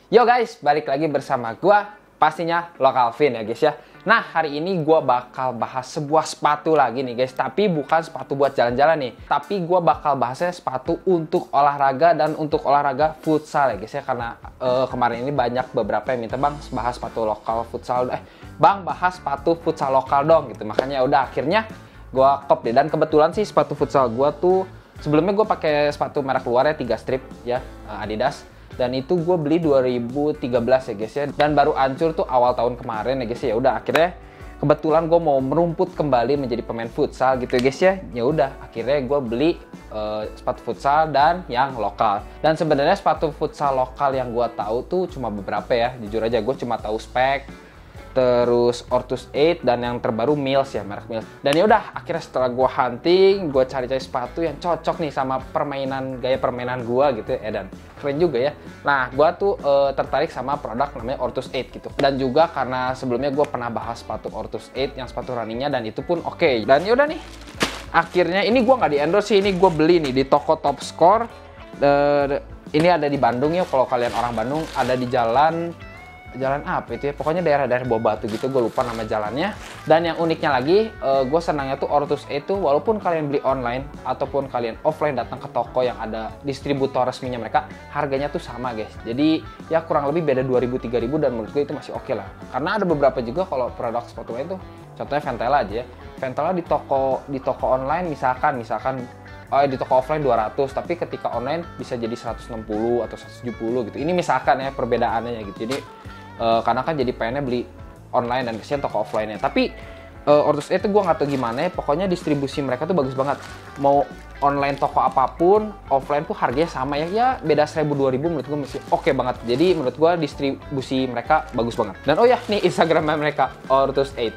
Yo guys, balik lagi bersama gua, pastinya Lokal Vin ya guys ya. Nah, hari ini gua bakal bahas sebuah sepatu lagi nih guys, tapi bukan sepatu buat jalan-jalan nih. Tapi gua bakal bahasnya sepatu untuk olahraga dan untuk olahraga futsal ya guys ya. Karena kemarin ini banyak beberapa yang minta, "Bang, bahas sepatu lokal futsal. Bang, bahas sepatu futsal lokal dong." gitu. Makanya udah akhirnya gua kop deh. Dan kebetulan sih sepatu futsal gua tuh sebelumnya gua pakai sepatu merek luar ya, 3 strip ya, Adidas. Dan itu gue beli 2013 ya guys ya. Dan baru hancur tuh awal tahun kemarin ya guys ya. Udah akhirnya kebetulan gue mau merumput kembali menjadi pemain futsal gitu ya guys ya. Ya udah akhirnya gue beli sepatu futsal dan yang lokal. Dan sebenarnya sepatu futsal lokal yang gue tahu tuh cuma beberapa ya. Jujur aja gue cuma tahu Spek, terus Ortus 8, dan yang terbaru Mills ya, merek Mills. Dan ya udah akhirnya setelah gue hunting, gue cari-cari sepatu yang cocok nih sama gaya permainan gue gitu ya. Dan keren juga ya. Nah, gue tuh tertarik sama produk namanya Ortus 8 gitu. Dan juga karena sebelumnya gue pernah bahas sepatu Ortus 8 yang sepatu runningnya, dan itu pun oke. Dan yaudah nih, akhirnya ini gue nggak di endorse sih, ini gue beli nih di toko Top Score. Ini ada di Bandung ya, kalau kalian orang Bandung, ada di jalan apa itu ya, pokoknya daerah-daerah Bawah Batu gitu, gue lupa nama jalannya. Dan yang uniknya lagi, gue senangnya tuh Ortus 8 itu walaupun kalian beli online ataupun kalian offline datang ke toko yang ada distributor resminya mereka, harganya tuh sama guys. Jadi ya kurang lebih beda 2000-3000, dan menurut gue itu masih oke lah. Karena ada beberapa juga kalau produk sepatu lain tuh, contohnya Ventela aja ya, Ventela di toko online misalkan di toko offline 200, tapi ketika online bisa jadi 160 atau 170 gitu. Ini misalkan ya perbedaannya gitu. Jadi karena kan jadi pengennya beli online dan kesian toko offline-nya. Tapi Ortus itu gue nggak tahu gimana ya, pokoknya distribusi mereka tuh bagus banget. Mau online toko apapun, offline tuh harganya sama ya beda 1000-2000, menurut gue masih oke banget. Jadi menurut gue distribusi mereka bagus banget. Dan oh ya, nih Instagramnya mereka, Ortus 8.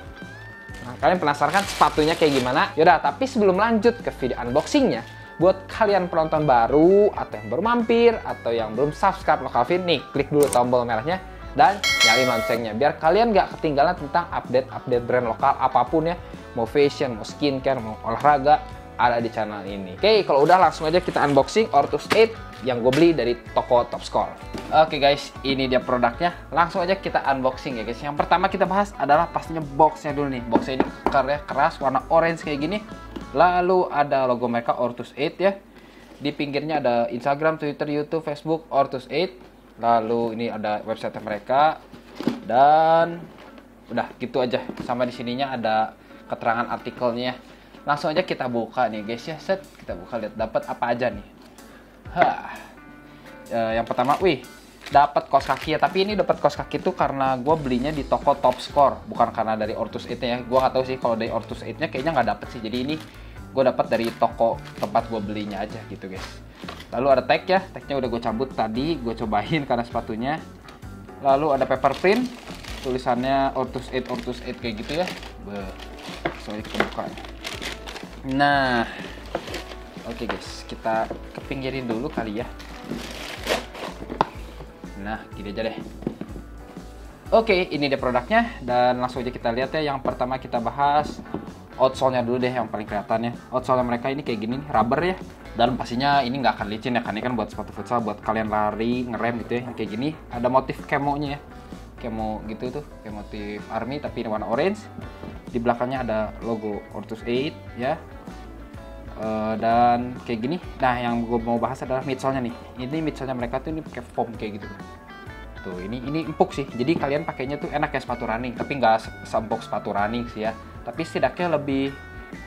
Nah, kalian penasaran kan sepatunya kayak gimana? Yaudah, tapi sebelum lanjut ke video unboxingnya, buat kalian penonton baru atau yang baru mampir atau yang belum subscribe Lokal Vin, nih klik dulu tombol merahnya dan nyalain loncengnya biar kalian gak ketinggalan tentang update brand lokal apapun ya, mau fashion, mau skincare, mau olahraga, ada di channel ini. Oke, kalau udah langsung aja kita unboxing Ortus 8 yang gue beli dari toko Top Score. Oke guys, ini dia produknya. Langsung aja kita unboxing ya guys. Yang pertama kita bahas adalah pastinya boxnya dulu nih. Boxnya ini keras, warna orange kayak gini. Lalu ada logo mereka Ortus 8 ya. Di pinggirnya ada Instagram, Twitter, YouTube, Facebook Ortus 8. Lalu ini ada website mereka. Dan udah gitu aja. Sama di sininya ada keterangan artikelnya. Langsung aja kita buka nih guys ya. Set, kita buka, lihat dapat apa aja nih. Yang pertama, dapat kaos kaki ya. Tapi ini dapat kaos kaki tuh karena gue belinya di toko Top Score, bukan karena dari Ortus 8 ya. Gue nggak tahu sih kalau dari Ortus 8 nya kayaknya nggak dapet sih. Jadi ini gue dapat dari toko tempat gue belinya aja gitu guys. Lalu ada tag ya, tagnya udah gue cabut tadi, gue cobain karena sepatunya. Lalu ada paper print, tulisannya Ortus 8 kayak gitu ya. Soalnya kita buka. Nah, oke guys, kita kepinggirin dulu kali ya. Nah, gini aja deh. Oke, ini dia produknya, dan langsung aja kita lihat ya. Yang pertama kita bahas outsole-nya dulu deh, yang paling kelihatan ya. Outsole mereka ini kayak gini nih, rubber ya. Dan pastinya ini nggak akan licin ya, kan ini kan buat sepatu futsal, buat kalian lari, ngerem gitu ya. Yang kayak gini, ada motif kemonya ya. Kemo gitu tuh, kayak motif army tapi warna orange. Di belakangnya ada logo Ortus 8 ya. Dan kayak gini. Nah, yang gue mau bahas adalah midsole-nya nih. Ini midsole-nya mereka tuh ini pakai foam kayak gitu. Tuh, ini empuk sih. Jadi kalian pakainya tuh enak ya sepatu running, tapi nggak seempuk sepatu running sih ya. Tapi setidaknya lebih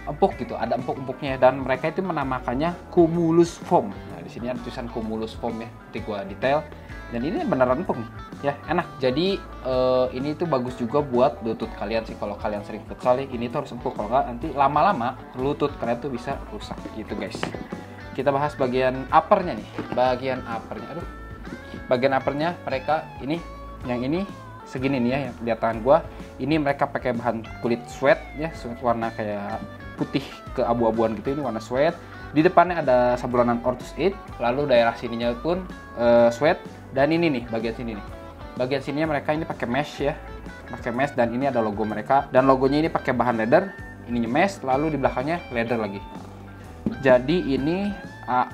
empuk gitu, ada empuk-empuknya. Dan mereka itu menamakannya Cumulus Foam. Nah, di sini ada tulisan Cumulus Foam ya. Nanti gue detail. Dan ini beneran empuk nih, ya enak. Jadi ini tuh bagus juga buat lutut kalian sih. Kalau kalian sering futsal ya, ini tuh harus empuk. Kalau nggak nanti lama-lama lutut kalian tuh bisa rusak gitu guys. Kita bahas bagian uppernya nih. Bagian uppernya mereka ini, yang ini segini nih ya, yang lihat tangan gua. Ini mereka pakai bahan kulit suede ya, suede warna kayak putih ke abu-abuan gitu. Ini warna suede. Di depannya ada sablonan Ortus 8, lalu daerah sininya pun suede. Dan ini nih, bagian sini nih. Bagian sininya mereka ini pakai mesh ya. Pakai mesh, dan ini ada logo mereka. Dan logonya ini pakai bahan leather, ininya mesh, lalu di belakangnya leather lagi. Jadi ini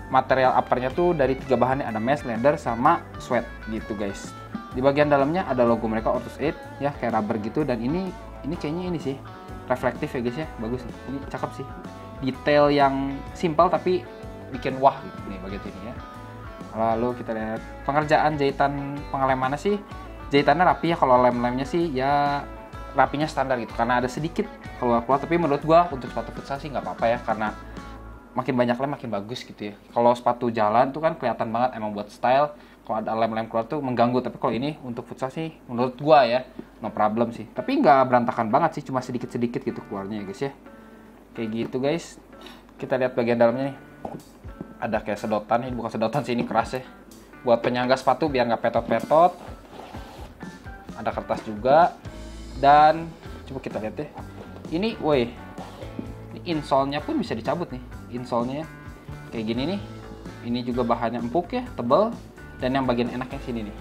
material uppernya tuh dari 3 bahan, ada mesh, leather, sama suede gitu guys. Di bagian dalamnya ada logo mereka Ortus 8 ya, kayak rubber gitu. Dan ini kayaknya ini sih reflektif ya guys ya, bagus nih. Ini cakep sih, detail yang simpel tapi bikin wah gitu nih bagian ini ya. Lalu kita lihat pengerjaan jahitan pengelemannya sih, jahitannya rapi ya. Kalau lem-lemnya sih ya rapinya standar gitu, karena ada sedikit keluar-keluar. Tapi menurut gua untuk sepatu futsal sih nggak apa-apa ya, karena makin banyak lem makin bagus gitu ya. Kalau sepatu jalan tuh kan kelihatan banget emang buat style, kalau ada lem-lem keluar tuh mengganggu. Tapi kalau ini untuk futsal sih menurut gua ya no problem sih. Tapi nggak berantakan banget sih, cuma sedikit-sedikit gitu keluarnya ya guys ya. Kayak gitu guys. Kita lihat bagian dalamnya nih. Ada kayak sedotan, ini bukan sedotan sih, ini keras ya. Buat penyangga sepatu biar nggak petot-petot. Ada kertas juga. Dan coba kita lihat ya. Ini, woi. Ini insole-nya pun bisa dicabut nih. Insole-nya kayak gini nih. Ini juga bahannya empuk ya, tebal. Dan yang bagian enaknya sini nih.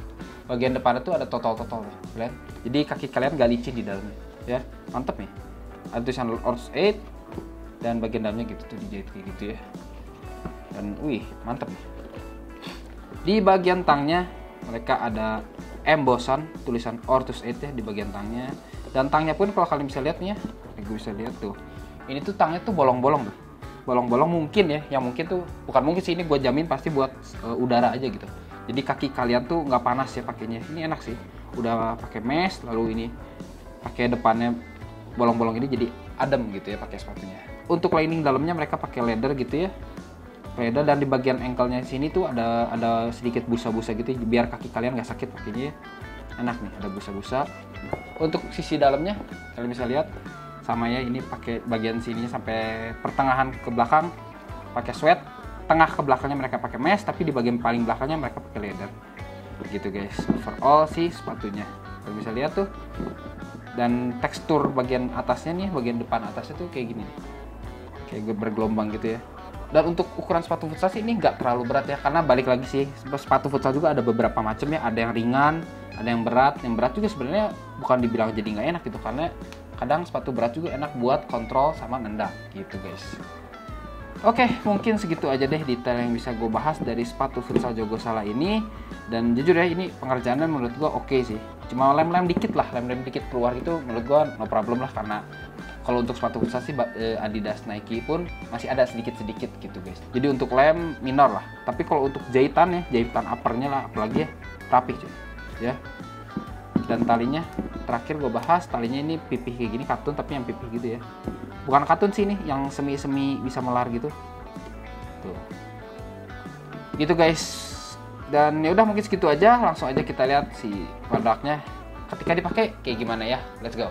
Bagian depannya tuh ada totol-totol ya. Lihat. Jadi kaki kalian nggak licin di dalamnya. Ya, mantep nih. Ada tulisan Ortus 8. Dan bagian dalamnya gitu tuh dijahit kayak gitu ya. Dan wih, mantep nih. Di bagian tangnya mereka ada embossan tulisan Ortus 8 ya di bagian tangnya. Dan tangnya pun kalau kalian bisa lihat nih ya, gue bisa lihat tuh. Ini tuh tangnya tuh bolong-bolong tuh. Bolong-bolong mungkin ya, yang mungkin tuh bukan mungkin sih, ini gue jamin pasti buat udara aja gitu. Jadi kaki kalian tuh nggak panas ya pakainya. Ini enak sih. Udah pakai mesh, lalu ini pakai depannya bolong-bolong ini jadi adem gitu ya pakai sepatunya. Untuk lining dalamnya mereka pakai leather gitu ya. Leather, dan di bagian ankle-nya sini tuh ada sedikit busa-busa gitu biar kaki kalian nggak sakit pakainya. Enak nih, ada busa-busa. Untuk sisi dalamnya kalian bisa lihat sama ya, ini pakai bagian sininya sampai pertengahan ke belakang pakai sweat, tengah ke belakangnya mereka pakai mesh, tapi di bagian paling belakangnya mereka pakai leather. Begitu guys, overall sih sepatunya. Kalian bisa lihat tuh. Dan tekstur bagian atasnya nih, bagian depan atasnya tuh kayak gini nih. Kayak bergelombang gitu ya. Dan untuk ukuran sepatu futsal sih ini nggak terlalu berat ya, karena balik lagi sih sepatu futsal juga ada beberapa macam ya, ada yang ringan, ada yang berat. Yang berat juga sebenarnya bukan dibilang jadi nggak enak gitu, karena kadang sepatu berat juga enak buat kontrol sama nendang gitu guys. Oke, mungkin segitu aja deh detail yang bisa gue bahas dari sepatu futsal Jogosala ini. Dan jujur ya, ini pengerjaannya menurut gue oke sih. Cuma lem-lem dikit lah, lem-lem dikit keluar gitu menurut gue no problem lah, karena kalau untuk sepatu futsal sih Adidas, Nike pun masih ada sedikit-sedikit gitu guys. Jadi untuk lem minor lah. Tapi kalau untuk jahitan ya, jahitan uppernya lah apalagi ya, rapi cuy ya. Dan talinya terakhir gue bahas, talinya ini pipih kayak gini, katun tapi yang pipih gitu ya. Bukan katun sih nih, yang semi-semi bisa melar gitu. Tuh. Gitu guys. Dan ya udah mungkin segitu aja, langsung aja kita lihat si produknya ketika dipakai kayak gimana ya. Let's go.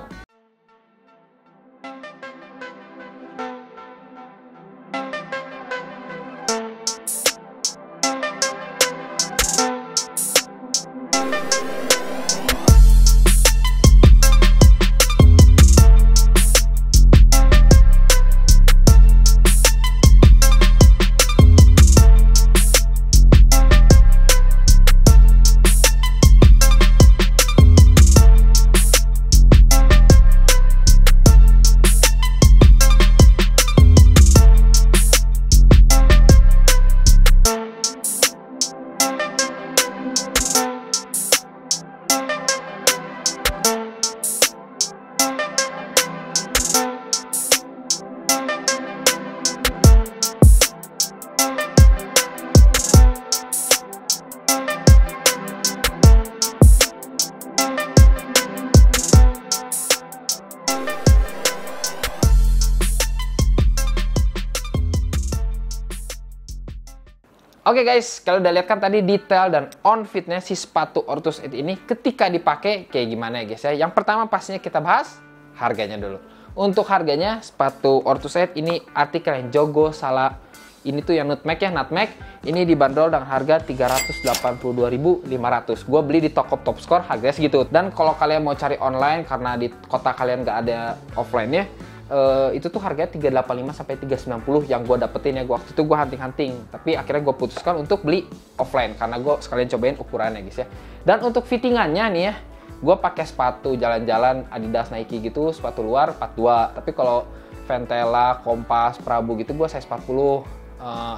Oke guys, kalau udah lihat kan tadi detail dan on fitnya si sepatu Ortus 8 ini ketika dipakai kayak gimana ya guys ya. Yang pertama pastinya kita bahas harganya dulu. Untuk harganya sepatu Ortus 8 ini artikel yang Jogosala ini tuh yang nutmeg ya, nutmeg. Ini dibanderol dengan harga 382.500. Gue beli di toko Top Score harganya segitu. Dan kalau kalian mau cari online karena di kota kalian nggak ada offline-nya, itu tuh harganya 385 sampai 390 yang gue dapetin ya. Waktu itu gue hunting-hunting, tapi akhirnya gue putuskan untuk beli offline karena gue sekalian cobain ukurannya guys ya. Dan untuk fittingannya nih ya, gue pakai sepatu jalan-jalan Adidas, Nike gitu, sepatu luar 42. Tapi kalau Ventela, Kompas, Prabu gitu gue size 40.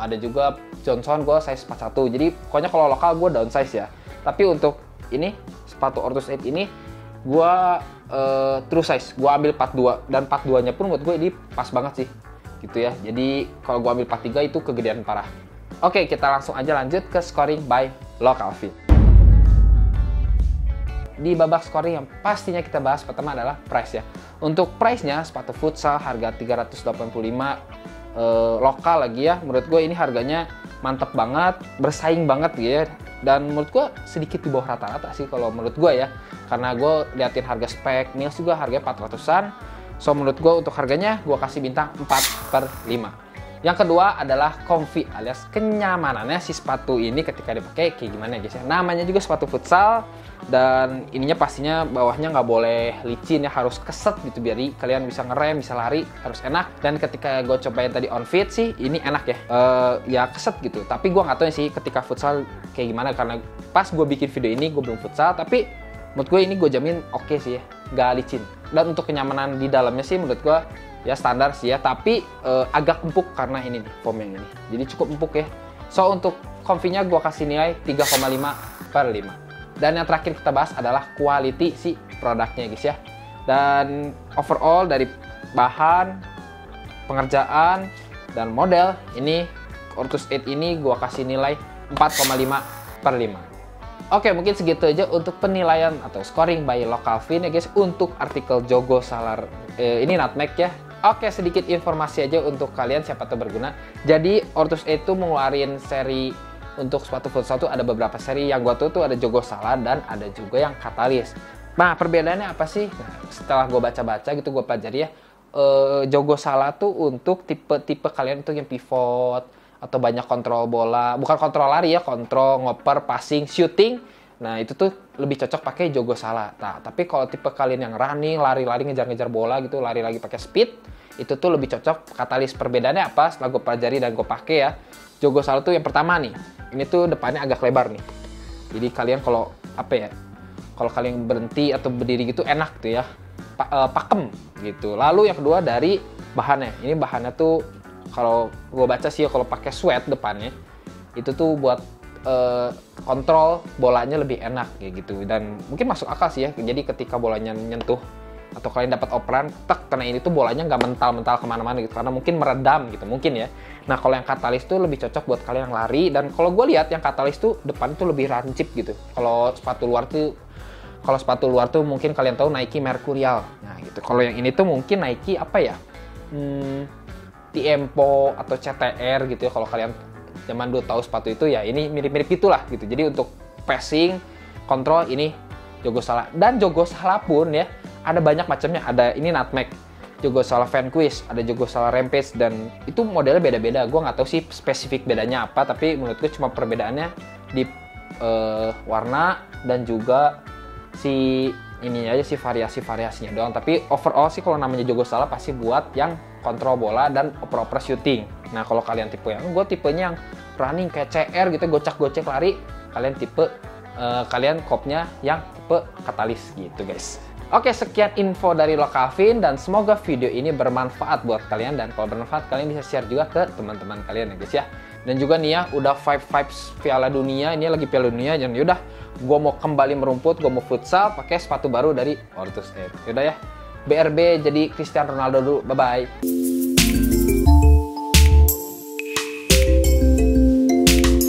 Ada juga Johnson gue size 41. Jadi pokoknya kalau lokal gue downsize ya. Tapi untuk ini sepatu Ortus 8 ini gue true size, gue ambil 42 dan 42 nya pun buat gue ini pas banget sih gitu ya. Jadi kalau gue ambil 43 itu kegedean parah. Oke, kita langsung aja lanjut ke scoring by Localfin. Di babak scoring yang pastinya kita bahas pertama adalah price ya. Untuk price-nya sepatu futsal harga 385 lokal lagi ya. Menurut gue ini harganya mantep banget, bersaing banget gitu ya. Dan menurut gue sedikit di bawah rata-rata sih kalau menurut gue ya. Karena gue liatin harga spek, Nils juga harganya 400-an. So menurut gue untuk harganya gue kasih bintang 4/5. Yang kedua adalah comfy alias kenyamanannya si sepatu ini ketika dipakai kayak gimana guys ya. Namanya juga sepatu futsal dan ininya pastinya bawahnya nggak boleh licin ya, harus keset gitu biar kalian bisa ngerem, bisa lari, harus enak. Dan ketika gue cobain tadi on fit sih ini enak ya, ya keset gitu. Tapi gue nggak tahu sih ketika futsal kayak gimana karena pas gue bikin video ini gue belum futsal, tapi menurut gue ini gue jamin oke sih ya, nggak licin. Dan untuk kenyamanan di dalamnya sih menurut gue ya standar sih ya, tapi agak empuk karena ini nih foam yang ini, jadi cukup empuk ya. So untuk comfy-nya gue kasih nilai 3,5/5. Dan yang terakhir kita bahas adalah quality si produknya guys ya. Dan overall dari bahan, pengerjaan, dan model ini Ortus 8 ini gue kasih nilai 4,5/5. Oke, mungkin segitu aja untuk penilaian atau scoring by Localfin ya guys untuk artikel Jogo Salar ini Nutmeg ya. Oke, sedikit informasi aja untuk kalian siapa tahu berguna. Jadi Ortus 8 itu mengeluarin seri untuk sepatu futsal tuh ada beberapa seri. Yang gua tuh ada Jogo Salar dan ada juga yang Katalis. Nah, perbedaannya apa sih? Nah, setelah gua baca-baca gitu gua pelajari ya. Jogo Salar tuh untuk tipe-tipe kalian tuh yang pivot atau banyak kontrol bola, bukan kontrol lari ya, kontrol, ngoper, passing, shooting. Nah, itu tuh lebih cocok pakai Jogo Salar. Nah, tapi kalau tipe kalian yang running, lari-lari, ngejar-ngejar bola gitu, lari lagi pakai speed, itu tuh lebih cocok Katalis. Perbedaannya apa? Setelah gue pelajari dan gue pakai ya. Jogo Salar tuh yang pertama nih, ini tuh depannya agak lebar nih. Jadi kalian kalau apa ya? Kalau kalian berhenti atau berdiri gitu enak tuh ya. Pakem gitu. Lalu yang kedua dari bahannya. Ini bahannya tuh kalau gue baca sih kalau pakai sweat depannya itu tuh buat kontrol bolanya lebih enak kayak gitu, dan mungkin masuk akal sih ya. Jadi ketika bolanya nyentuh atau kalian dapat operan tek karena ini tuh bolanya nggak mental-mental kemana-mana gitu, karena mungkin meredam gitu mungkin ya. Nah kalau yang Katalis tuh lebih cocok buat kalian yang lari, dan kalau gue lihat yang Katalis tuh depan tuh lebih rancip gitu. Kalau sepatu luar tuh mungkin kalian tahu Nike Mercurial, nah gitu. Kalau yang ini tuh mungkin Nike apa ya, Tiempo atau CTR gitu ya. Kalau kalian zaman dulu tahu sepatu itu ya ini mirip-mirip gitulah gitu. Jadi untuk passing, kontrol ini Jogo Salar. Dan Jogo Salar pun ya ada banyak macamnya. Ada ini Nutmeg, Jogo Salar Vanquish, ada Jogo Salar Rampage, dan itu modelnya beda-beda. Gue nggak tahu sih spesifik bedanya apa, tapi menurut gue cuma perbedaannya di warna dan juga si ini aja sih variasinya doang. Tapi overall sih kalau namanya Jogo Salar pasti buat yang kontrol bola dan oper-oper shooting. Nah kalau kalian tipe yang gue tipenya yang running kayak CR gitu, gocek-gocek lari, kalian tipe kalian kopnya yang tipe Katalis gitu guys. Oke, sekian info dari Localfin dan semoga video ini bermanfaat buat kalian, dan kalau bermanfaat kalian bisa share juga ke teman-teman kalian ya guys ya. Dan juga nih ya udah vibes Piala Dunia, ini lagi Piala Dunia, dan yaudah gue mau kembali merumput, gue mau futsal pakai sepatu baru dari Ortus 8. Yaudah ya, BRB jadi Cristiano Ronaldo dulu, bye bye.